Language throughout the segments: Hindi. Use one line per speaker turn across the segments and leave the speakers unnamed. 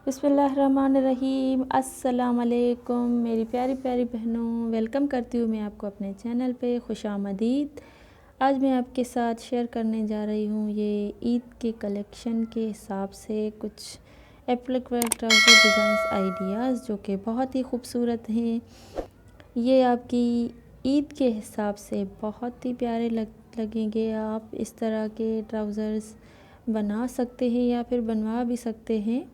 बिस्मिल्लाहिर्रहमानिर्रहीम। अस्सलाम वालेकुम मेरी प्यारी प्यारी बहनों, वेलकम करती हूँ मैं आपको अपने चैनल पे। खुशामदीद। आज मैं आपके साथ शेयर करने जा रही हूँ ये ईद के कलेक्शन के हिसाब से कुछ applique wear trouser designs ideas जो कि बहुत ही खूबसूरत हैं। ये आपकी ईद के हिसाब से बहुत ही प्यारे लगेंगे। आप इस तरह के ट्राउज़र्स बना सकते हैं या फिर बनवा भी सकते हैं।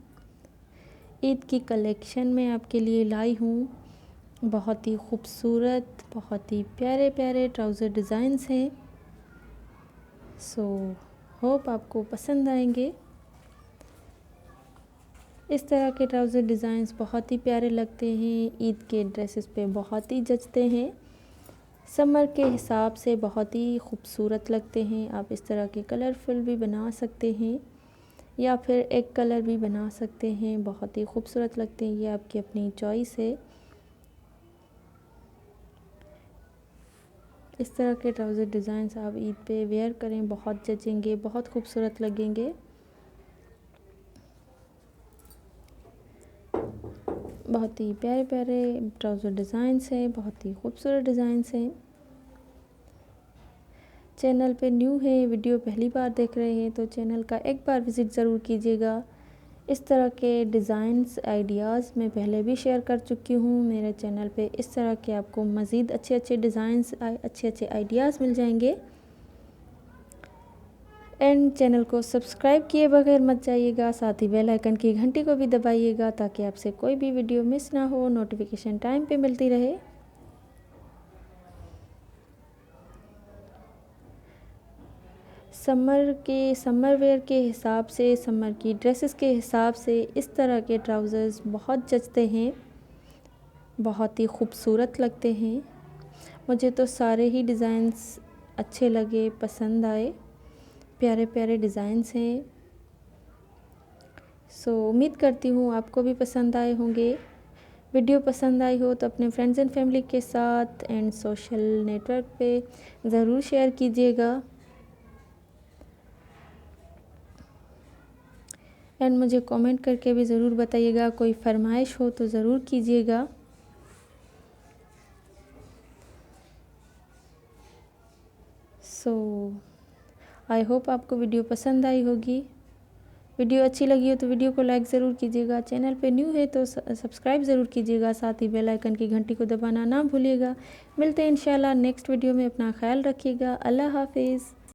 ईद की कलेक्शन में आपके लिए लाई हूँ बहुत ही खूबसूरत, बहुत ही प्यारे प्यारे ट्राउज़र डिज़ाइंस हैं। सो होप आपको पसंद आएंगे। इस तरह के ट्राउज़र डिज़ाइंस बहुत ही प्यारे लगते हैं, ईद के ड्रेसेस पे बहुत ही जचते हैं, समर के हिसाब से बहुत ही खूबसूरत लगते हैं। आप इस तरह के कलरफुल भी बना सकते हैं या फिर एक कलर भी बना सकते हैं, बहुत ही खूबसूरत लगते हैं। ये आपकी अपनी चॉइस है। इस तरह के ट्राउज़र डिज़ाइंस आप ईद पे वेयर करें, बहुत जचेंगे, बहुत खूबसूरत लगेंगे। बहुत ही प्यारे प्यारे ट्राउज़र डिज़ाइंस हैं, बहुत ही खूबसूरत डिज़ाइंस हैं। चैनल पे न्यू है, वीडियो पहली बार देख रहे हैं तो चैनल का एक बार विज़िट ज़रूर कीजिएगा। इस तरह के डिज़ाइंस आइडियाज़ मैं पहले भी शेयर कर चुकी हूँ मेरे चैनल पे। इस तरह के आपको मज़ीद अच्छे अच्छे डिज़ाइंस, अच्छे अच्छे आइडियाज़ मिल जाएंगे। एंड चैनल को सब्सक्राइब किए बगैर मत जाइएगा, साथ ही बेल आइकन की घंटी को भी दबाइएगा ताकि आपसे कोई भी वीडियो मिस ना हो, नोटिफिकेशन टाइम पे मिलती रहे। समर वेयर के हिसाब से, समर की ड्रेसेस के हिसाब से इस तरह के ट्राउज़र्स बहुत जचते हैं, बहुत ही खूबसूरत लगते हैं। मुझे तो सारे ही डिज़ाइंस अच्छे लगे, पसंद आए, प्यारे प्यारे डिज़ाइंस हैं। सो उम्मीद करती हूँ आपको भी पसंद आए होंगे। वीडियो पसंद आई हो तो अपने फ्रेंड्स एंड फैमिली के साथ एंड सोशल नेटवर्क पे ज़रूर शेयर कीजिएगा। एंड मुझे कमेंट करके भी ज़रूर बताइएगा, कोई फरमाइश हो तो ज़रूर कीजिएगा। सो आई होप आपको वीडियो पसंद आई होगी। वीडियो अच्छी लगी हो तो वीडियो को लाइक ज़रूर कीजिएगा। चैनल पे न्यू है तो सब्सक्राइब ज़रूर कीजिएगा, साथ ही बेल आइकन की घंटी को दबाना ना भूलिएगा। मिलते हैं इंशाल्लाह नेक्स्ट वीडियो में। अपना ख्याल रखिएगा। अल्लाह हाफिज़।